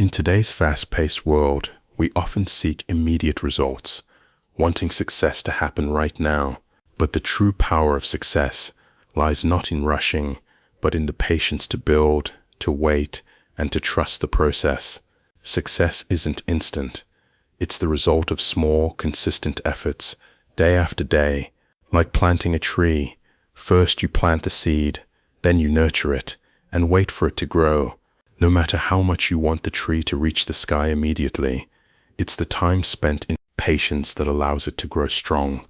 In today's fast-paced world, we often seek immediate results, wanting success to happen right now. But the true power of success lies not in rushing, but in the patience to build, to wait, and to trust the process. Success isn't instant. It's the result of small, consistent efforts, day after day. Like planting a tree, first you plant the seed, then you nurture it, and wait for it to grow. No matter how much you want the tree to reach the sky immediately, it's the time spent in patience that allows it to grow strong.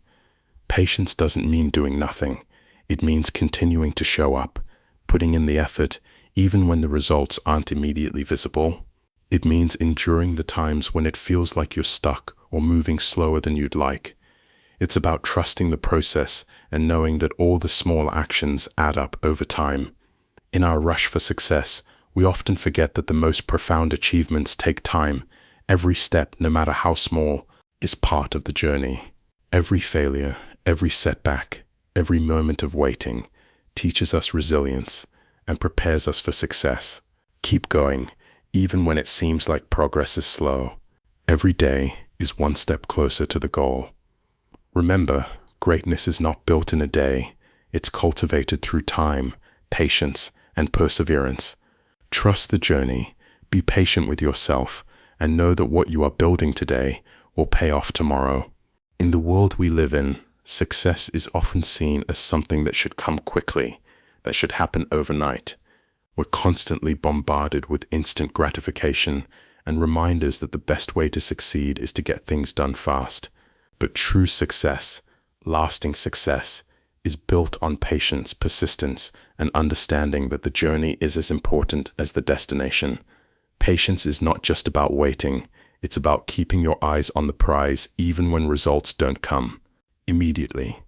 Patience doesn't mean doing nothing. It means continuing to show up, putting in the effort, even when the results aren't immediately visible. It means enduring the times when it feels like you're stuck or moving slower than you'd like. It's about trusting the process and knowing that all the small actions add up over time. In our rush for success, we often forget that the most profound achievements take time. Every step, no matter how small, is part of the journey. Every failure, every setback, every moment of waiting teaches us resilience and prepares us for success. Keep going, even when it seems like progress is slow. Every day is one step closer to the goal. Remember, greatness is not built in a day. It's cultivated through time, patience, and perseverance. Trust the journey, be patient with yourself, and know that what you are building today will pay off tomorrow. In the world we live in, success is often seen as something that should come quickly, that should happen overnight. We're constantly bombarded with instant gratification and reminders that the best way to succeed is to get things done fast. But true success, lasting success, is built on patience, persistence, and understanding that the journey is as important as the destination. Patience is not just about waiting, it's about keeping your eyes on the prize even when results don't come immediately.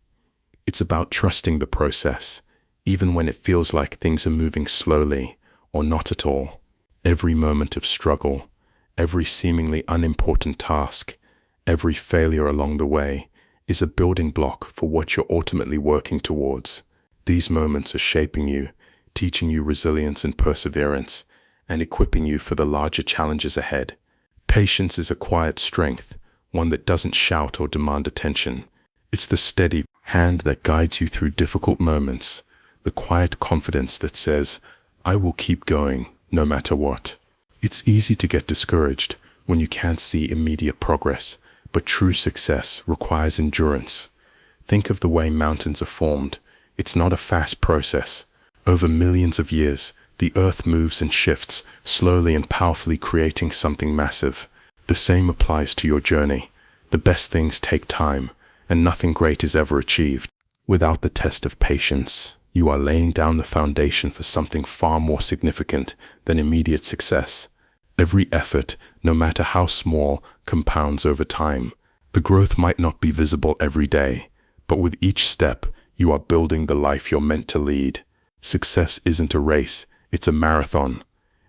It's about trusting the process, even when it feels like things are moving slowly or not at all. Every moment of struggle, every seemingly unimportant task, every failure along the way is a building block for what you're ultimately working towards. These moments are shaping you, teaching you resilience and perseverance, and equipping you for the larger challenges ahead. Patience is a quiet strength, one that doesn't shout or demand attention. It's the steady hand that guides you through difficult moments, the quiet confidence that says, "I will keep going, no matter what." It's easy to get discouraged when you can't see immediate progress, but true success requires endurance. Think of the way mountains are formed. It's not a fast process. Over millions of years, the earth moves and shifts, slowly and powerfully creating something massive. The same applies to your journey. The best things take time, and nothing great is ever achieved without the test of patience. You are laying down the foundation for something far more significant than immediate success. Every effort, no matter how small, compounds over time. The growth might not be visible every day, but with each step, you are building the life you're meant to lead. Success isn't a race, it's a marathon.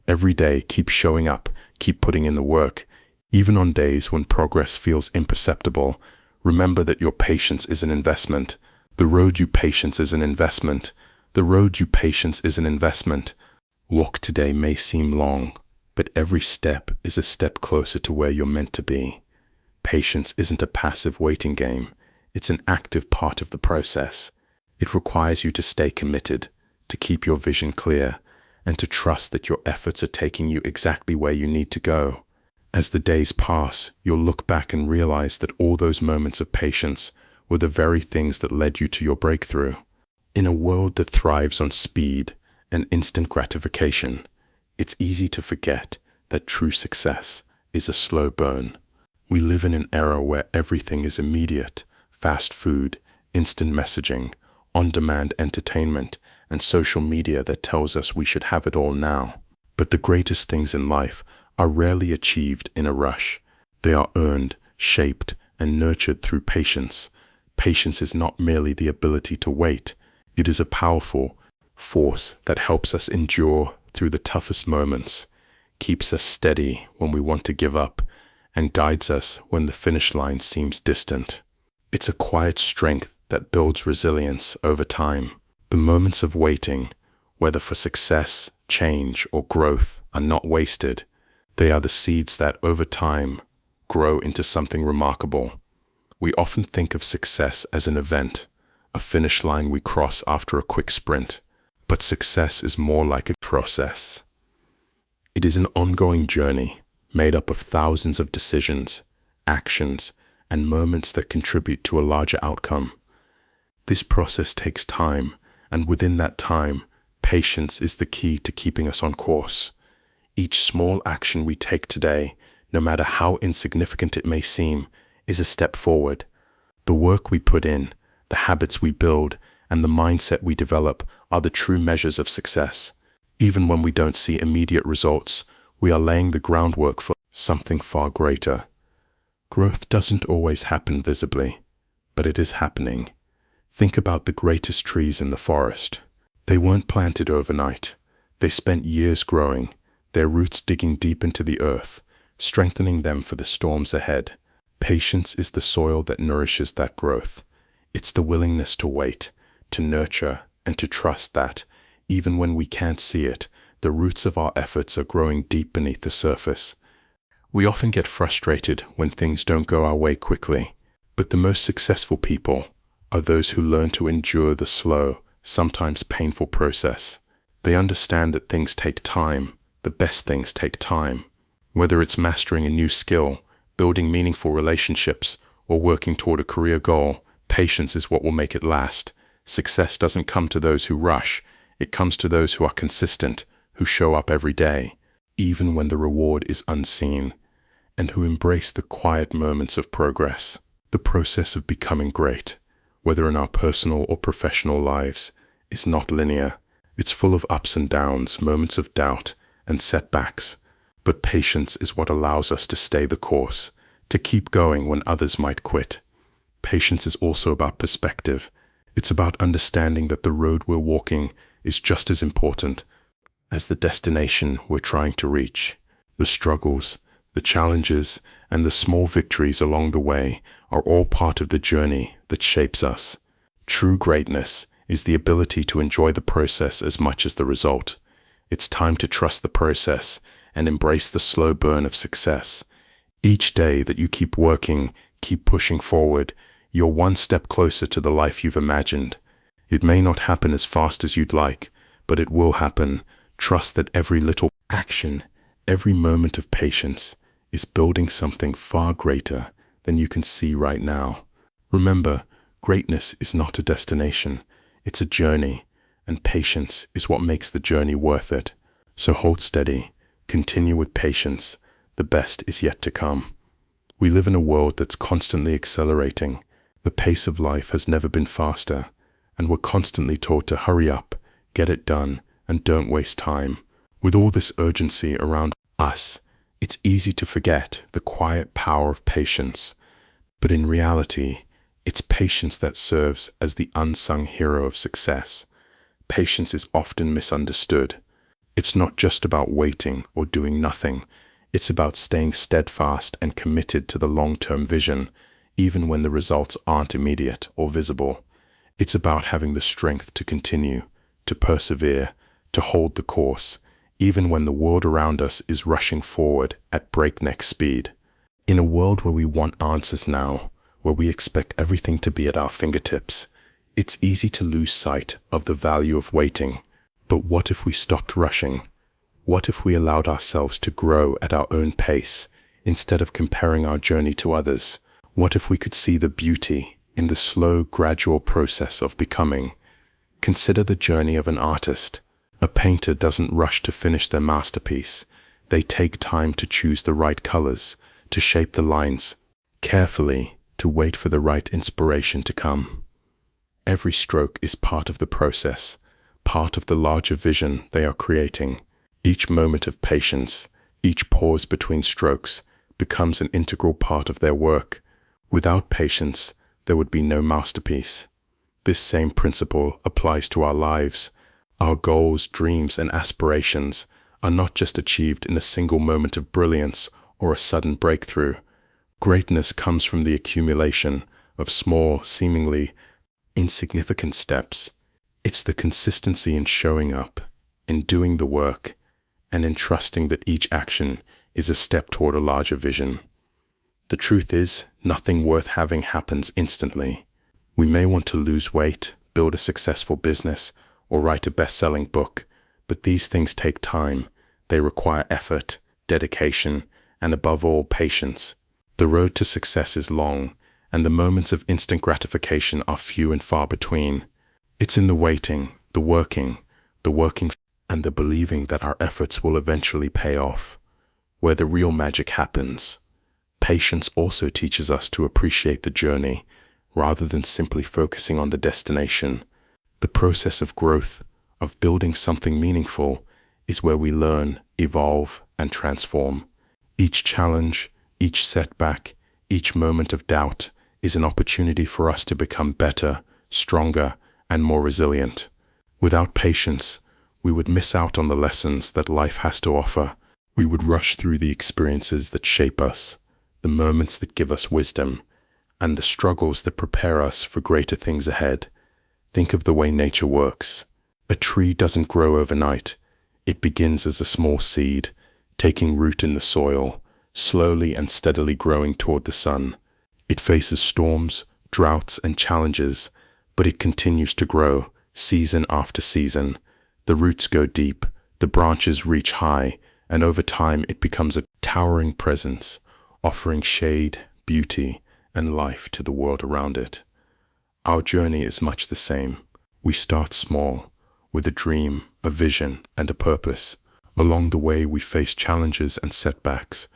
Every day, keep showing up, keep putting in the work. Even on days when progress feels imperceptible, remember that your patience is an investment. The road you patience is an investment. The road you patience is an investment. Walk today may seem long, but every step is a step closer to where you're meant to be. Patience isn't a passive waiting game. It's an active part of the process. It requires you to stay committed, to keep your vision clear, and to trust that your efforts are taking you exactly where you need to go. As the days pass, you'll look back and realize that all those moments of patience were the very things that led you to your breakthrough. In a world that thrives on speed and instant gratification, it's easy to forget that true success is a slow burn. We live in an era where everything is immediate: fast food, instant messaging, on-demand entertainment, and social media that tells us we should have it all now. But the greatest things in life are rarely achieved in a rush. They are earned, shaped, and nurtured through patience. Patience is not merely the ability to wait. It is a powerful force that helps us endure through the toughest moments, keeps us steady when we want to give up, and guides us when the finish line seems distant. It's a quiet strength that builds resilience over time. The moments of waiting, whether for success, change, or growth, are not wasted. They are the seeds that, over time, grow into something remarkable. We often think of success as an event, a finish line we cross after a quick sprint. But success is more like a process. It is an ongoing journey made up of thousands of decisions, actions, and moments that contribute to a larger outcome. This process takes time, and within that time, patience is the key to keeping us on course. Each small action we take today, no matter how insignificant it may seem, is a step forward. The work we put in, the habits we build, and the mindset we develop are the true measures of success. Even when we don't see immediate results, we are laying the groundwork for something far greater. Growth doesn't always happen visibly, but it is happening. Think about the greatest trees in the forest. They weren't planted overnight. They spent years growing, their roots digging deep into the earth, strengthening them for the storms ahead. Patience is the soil that nourishes that growth. It's the willingness to wait, to nurture, and to trust that, even when we can't see it, the roots of our efforts are growing deep beneath the surface. We often get frustrated when things don't go our way quickly, but the most successful people are those who learn to endure the slow, sometimes painful process. They understand that things take time, the best things take time. Whether it's mastering a new skill, building meaningful relationships, or working toward a career goal, patience is what will make it last. Success doesn't come to those who rush. It comes to those who are consistent, who show up every day, even when the reward is unseen, and who embrace the quiet moments of progress. The process of becoming great, whether in our personal or professional lives, is not linear. It's full of ups and downs, moments of doubt, and setbacks. But patience is what allows us to stay the course, to keep going when others might quit. Patience is also about perspective. It's about understanding that the road we're walking is just as important as the destination we're trying to reach. The struggles, the challenges, and the small victories along the way are all part of the journey that shapes us. True greatness is the ability to enjoy the process as much as the result. It's time to trust the process and embrace the slow burn of success. Each day that you keep working, keep pushing forward, you're one step closer to the life you've imagined. It may not happen as fast as you'd like, but it will happen. Trust that every little action, every moment of patience, is building something far greater than you can see right now. Remember, greatness is not a destination, it's a journey, and patience is what makes the journey worth it. So hold steady, continue with patience. The best is yet to come. We live in a world that's constantly accelerating. The pace of life has never been faster, and we're constantly taught to hurry up, get it done, and don't waste time. With all this urgency around us, it's easy to forget the quiet power of patience. But in reality, it's patience that serves as the unsung hero of success. Patience is often misunderstood. It's not just about waiting or doing nothing. It's about staying steadfast and committed to the long-term vision, even when the results aren't immediate or visible. It's about having the strength to continue, to persevere, to hold the course, even when the world around us is rushing forward at breakneck speed. In a world where we want answers now, where we expect everything to be at our fingertips, it's easy to lose sight of the value of waiting. But what if we stopped rushing? What if we allowed ourselves to grow at our own pace instead of comparing our journey to others? What if we could see the beauty in the slow, gradual process of becoming? Consider the journey of an artist. A painter doesn't rush to finish their masterpiece. They take time to choose the right colors, to shape the lines carefully, to wait for the right inspiration to come. Every stroke is part of the process, part of the larger vision they are creating. Each moment of patience, each pause between strokes, becomes an integral part of their work. Without patience, there would be no masterpiece. This same principle applies to our lives. Our goals, dreams, and aspirations are not just achieved in a single moment of brilliance or a sudden breakthrough. Greatness comes from the accumulation of small, seemingly insignificant steps. It's the consistency in showing up, in doing the work, and in trusting that each action is a step toward a larger vision. The truth is, nothing worth having happens instantly. We may want to lose weight, build a successful business, or write a best-selling book, but these things take time. They require effort, dedication, and above all, patience. The road to success is long, and the moments of instant gratification are few and far between. It's in the waiting, the working, and the believing that our efforts will eventually pay off, where the real magic happens. Patience also teaches us to appreciate the journey, rather than simply focusing on the destination. The process of growth, of building something meaningful, is where we learn, evolve, and transform. Each challenge, each setback, each moment of doubt is an opportunity for us to become better, stronger, and more resilient. Without patience, we would miss out on the lessons that life has to offer. We would rush through the experiences that shape us, the moments that give us wisdom, and the struggles that prepare us for greater things ahead. Think of the way nature works. A tree doesn't grow overnight. It begins as a small seed, taking root in the soil, slowly and steadily growing toward the sun. It faces storms, droughts, and challenges, but it continues to grow, season after season. The roots go deep, the branches reach high, and over time it becomes a towering presence, offering shade, beauty, and life to the world around it. Our journey is much the same. We start small, with a dream, a vision, and a purpose. Along the way we face challenges and setbacks,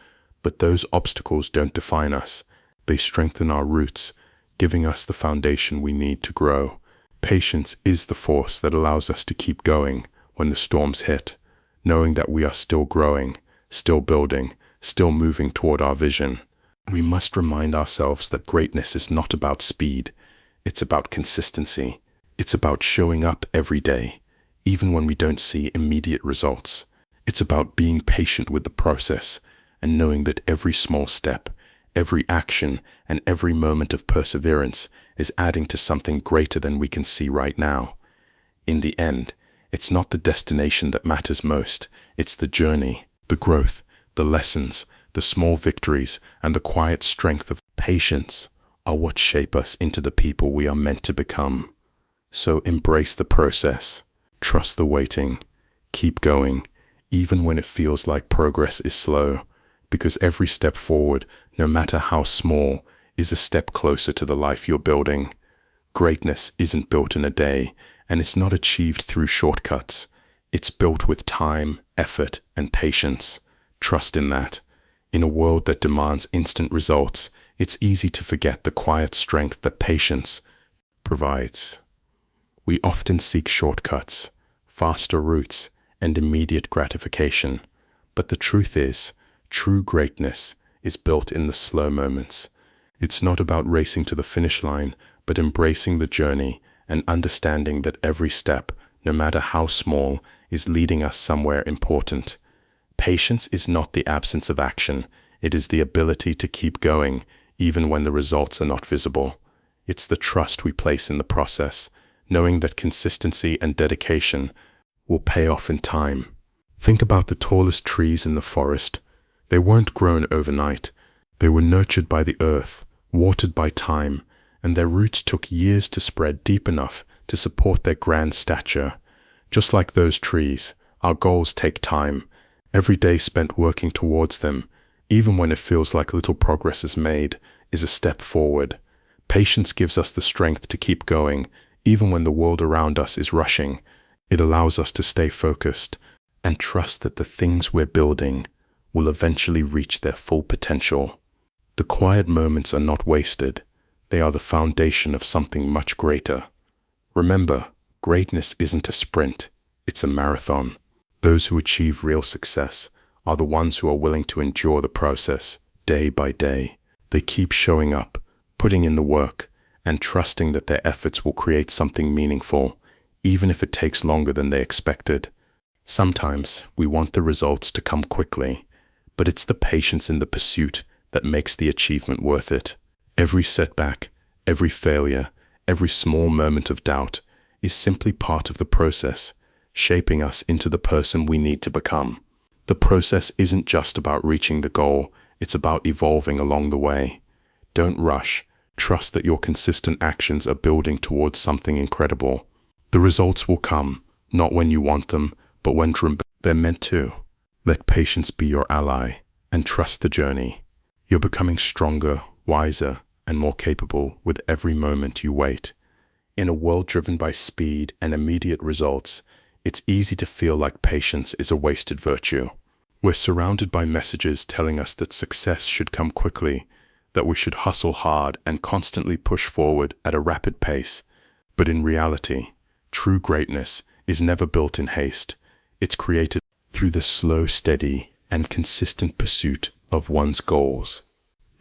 but those obstacles don't define us. They strengthen our roots, giving us the foundation we need to grow. Patience is the force that allows us to keep going when the storms hit, knowing that we are still growing, still building, still moving toward our vision. We must remind ourselves that greatness is not about speed. It's about consistency. It's about showing up every day, even when we don't see immediate results. It's about being patient with the process and knowing that every small step, every action, and every moment of perseverance is adding to something greater than we can see right now. In the end, it's not the destination that matters most. It's the journey, the growth, the lessons, the small victories, and the quiet strength of patience are what shape us into the people we are meant to become. So embrace the process, trust the waiting, keep going, even when it feels like progress is slow, because every step forward, no matter how small, is a step closer to the life you're building. Greatness isn't built in a day, and it's not achieved through shortcuts. It's built with time, effort, and patience. Trust in that. In a world that demands instant results, it's easy to forget the quiet strength that patience provides. We often seek shortcuts, faster routes, and immediate gratification. But the truth is, true greatness is built in the slow moments. It's not about racing to the finish line, but embracing the journey and understanding that every step, no matter how small, is leading us somewhere important. Patience is not the absence of action. It is the ability to keep going, even when the results are not visible. It's the trust we place in the process, knowing that consistency and dedication will pay off in time. Think about the tallest trees in the forest. They weren't grown overnight. They were nurtured by the earth, watered by time, and their roots took years to spread deep enough to support their grand stature. Just like those trees, our goals take time. Every day spent working towards them, even when it feels like little progress is made, is a step forward. Patience gives us the strength to keep going, even when the world around us is rushing. It allows us to stay focused and trust that the things we're building will eventually reach their full potential. The quiet moments are not wasted. They are the foundation of something much greater. Remember, greatness isn't a sprint, it's a marathon. Those who achieve real success are the ones who are willing to endure the process day by day. They keep showing up, putting in the work, and trusting that their efforts will create something meaningful, even if it takes longer than they expected. Sometimes we want the results to come quickly, but it's the patience in the pursuit that makes the achievement worth it. Every setback, every failure, every small moment of doubt is simply part of the process, shaping us into the person we need to become. The process isn't just about reaching the goal, it's about evolving along the way. Don't rush. Trust that your consistent actions are building towards something incredible. The results will come, not when you want them, but when they're meant to. Let patience be your ally, and trust the journey. You're becoming stronger, wiser, and more capable with every moment you wait. In a world driven by speed and immediate results, it's easy to feel like patience is a wasted virtue. We're surrounded by messages telling us that success should come quickly, that we should hustle hard and constantly push forward at a rapid pace. But in reality, true greatness is never built in haste. It's created through the slow, steady, and consistent pursuit of one's goals.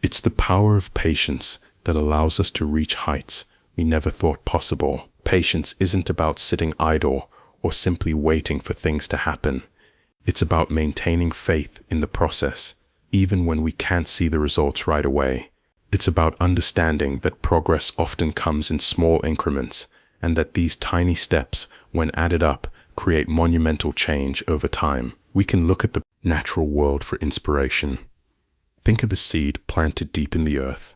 It's the power of patience that allows us to reach heights we never thought possible. Patience isn't about sitting idle or simply waiting for things to happen. It's about maintaining faith in the process, even when we can't see the results right away. It's about understanding that progress often comes in small increments, and that these tiny steps, when added up, create monumental change over time. We can look at the natural world for inspiration. Think of a seed planted deep in the earth.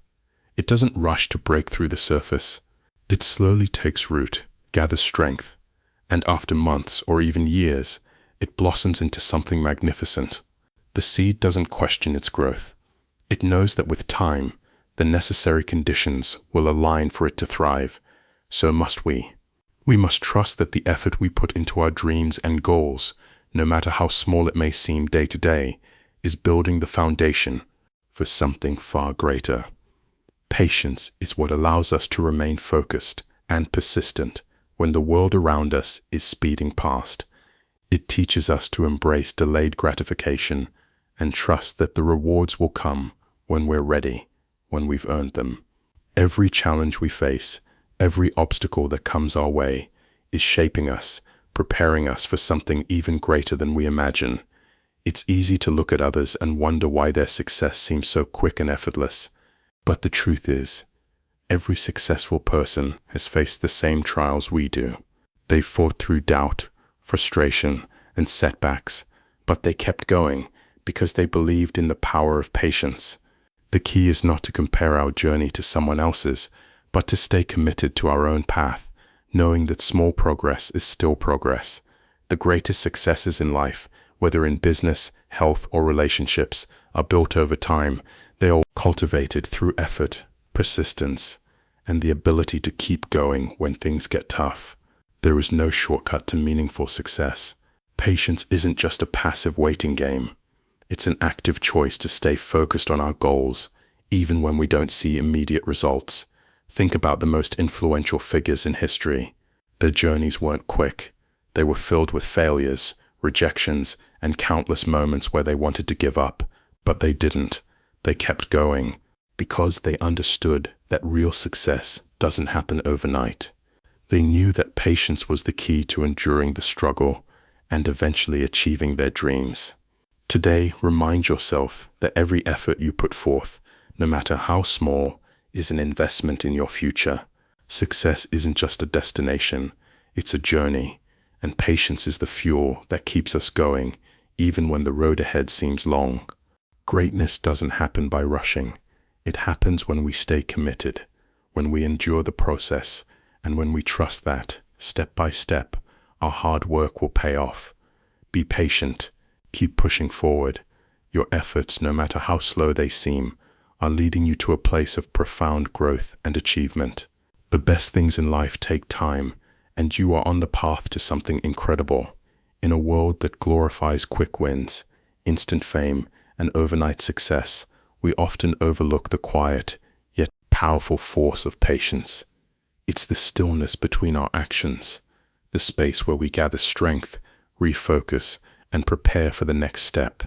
It doesn't rush to break through the surface. It slowly takes root, gathers strength, and after months or even years, it blossoms into something magnificent. The seed doesn't question its growth. It knows that with time, the necessary conditions will align for it to thrive. So must we. We must trust that the effort we put into our dreams and goals, no matter how small it may seem day to day, is building the foundation for something far greater. Patience is what allows us to remain focused and persistent when the world around us is speeding past. It teaches us to embrace delayed gratification and trust that the rewards will come when we're ready, when we've earned them. Every challenge we face, every obstacle that comes our way, is shaping us, preparing us for something even greater than we imagine. It's easy to look at others and wonder why their success seems so quick and effortless. But the truth is, every successful person has faced the same trials we do. They've fought through doubt, frustration, and setbacks, but they kept going because they believed in the power of patience. The key is not to compare our journey to someone else's, but to stay committed to our own path, knowing that small progress is still progress. The greatest successes in life, whether in business, health, or relationships, are built over time. They are cultivated through effort, persistence, and the ability to keep going when things get tough. There is no shortcut to meaningful success. Patience isn't just a passive waiting game. It's an active choice to stay focused on our goals, even when we don't see immediate results. Think about the most influential figures in history. Their journeys weren't quick. They were filled with failures, rejections, and countless moments where they wanted to give up, but they didn't. They kept going because they understood that real success doesn't happen overnight. They knew that patience was the key to enduring the struggle and eventually achieving their dreams. Today, remind yourself that every effort you put forth, no matter how small, is an investment in your future. Success isn't just a destination, it's a journey, and patience is the fuel that keeps us going, even when the road ahead seems long. Greatness doesn't happen by rushing. It happens when we stay committed, when we endure the process, and when we trust that, step by step, our hard work will pay off. Be patient. Keep pushing forward. Your efforts, no matter how slow they seem, are leading you to a place of profound growth and achievement. The best things in life take time, and you are on the path to something incredible. In a world that glorifies quick wins, instant fame, and overnight success, we often overlook the quiet, yet powerful force of patience. It's the stillness between our actions, the space where we gather strength, refocus, and prepare for the next step.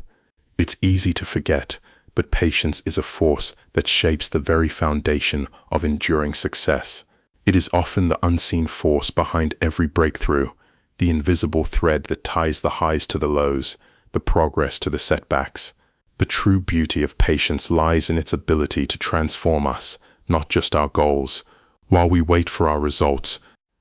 It's easy to forget, but patience is a force that shapes the very foundation of enduring success. It is often the unseen force behind every breakthrough, the invisible thread that ties the highs to the lows, the progress to the setbacks. The true beauty of patience lies in its ability to transform us, not just our goals. While we wait for our results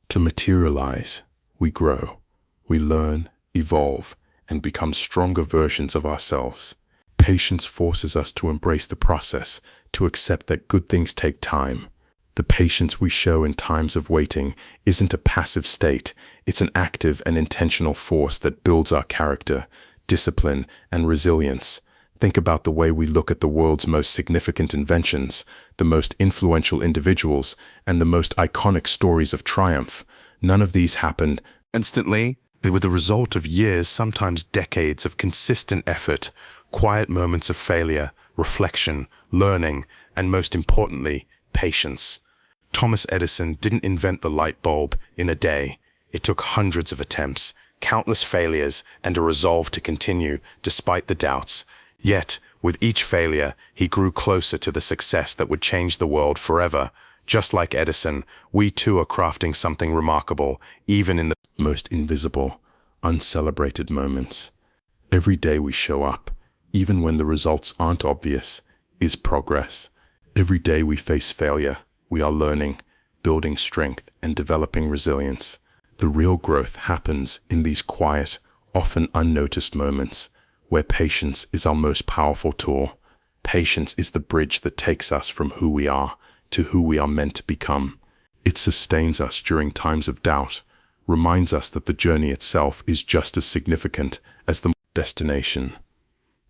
to materialize, we grow, we learn, evolve, and become stronger versions of ourselves. Patience forces us to embrace the process, to accept that good things take time. The patience we show in times of waiting isn't a passive state, it's an active and intentional force that builds our character, discipline, and resilience. Think about the way we look at the world's most significant inventions, the most influential individuals, and the most iconic stories of triumph. None of these happened instantly. They were the result of years, sometimes decades, of consistent effort, quiet moments of failure, reflection, learning, and most importantly, patience. Thomas Edison didn't invent the light bulb in a day. It took hundreds of attempts, countless failures, and a resolve to continue despite the doubts. Yet, with each failure, he grew closer to the success that would change the world forever. Just like Edison, we too are crafting something remarkable, even in the most invisible, uncelebrated moments. Every day we show up, even when the results aren't obvious, is progress. Every day we face failure, we are learning, building strength, and developing resilience. The real growth happens in these quiet, often unnoticed moments, where patience is our most powerful tool. Patience is the bridge that takes us from who we are to who we are meant to become. It sustains us during times of doubt, reminds us that the journey itself is just as significant as the destination.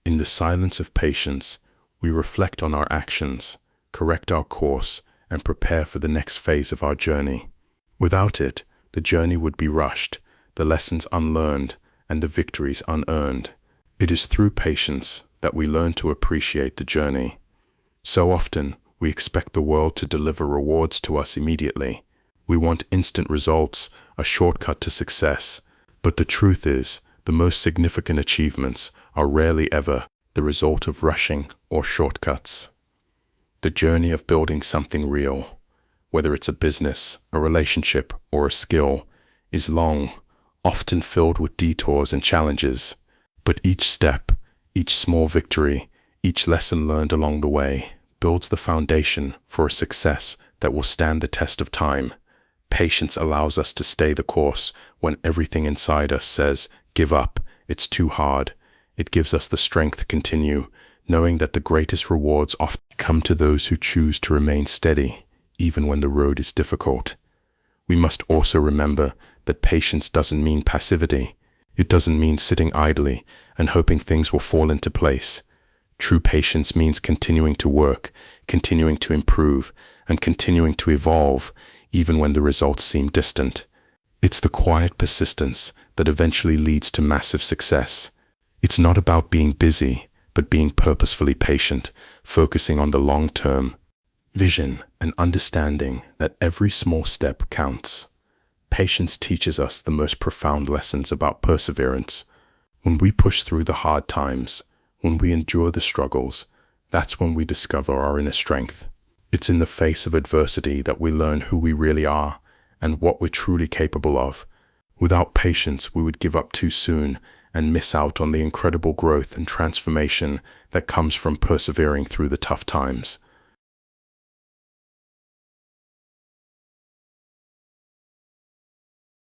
In the silence of patience, we reflect on our actions, correct our course, and prepare for the next phase of our journey. Without it, the journey would be rushed, the lessons unlearned, and the victories unearned. It is through patience that we learn to appreciate the journey. So often, we expect the world to deliver rewards to us immediately. We want instant results, a shortcut to success. But the truth is, the most significant achievements are rarely ever the result of rushing or shortcuts. The journey of building something real, whether it's a business, a relationship, or a skill, is long, often filled with detours and challenges. But each step, each small victory, each lesson learned along the way builds the foundation for a success that will stand the test of time. Patience allows us to stay the course when everything inside us says, "Give up, it's too hard." It gives us the strength to continue, knowing that the greatest rewards often come to those who choose to remain steady, even when the road is difficult. We must also remember that patience doesn't mean passivity. It doesn't mean sitting idly and hoping things will fall into place. True patience means continuing to work, continuing to improve, and continuing to evolve, even when the results seem distant. It's the quiet persistence that eventually leads to massive success. It's not about being busy, but being purposefully patient, focusing on the long-term vision and understanding that every small step counts. Patience teaches us the most profound lessons about perseverance. When we push through the hard times, when we endure the struggles, that's when we discover our inner strength. It's in the face of adversity that we learn who we really are and what we're truly capable of. Without patience, we would give up too soon and miss out on the incredible growth and transformation that comes from persevering through the tough times.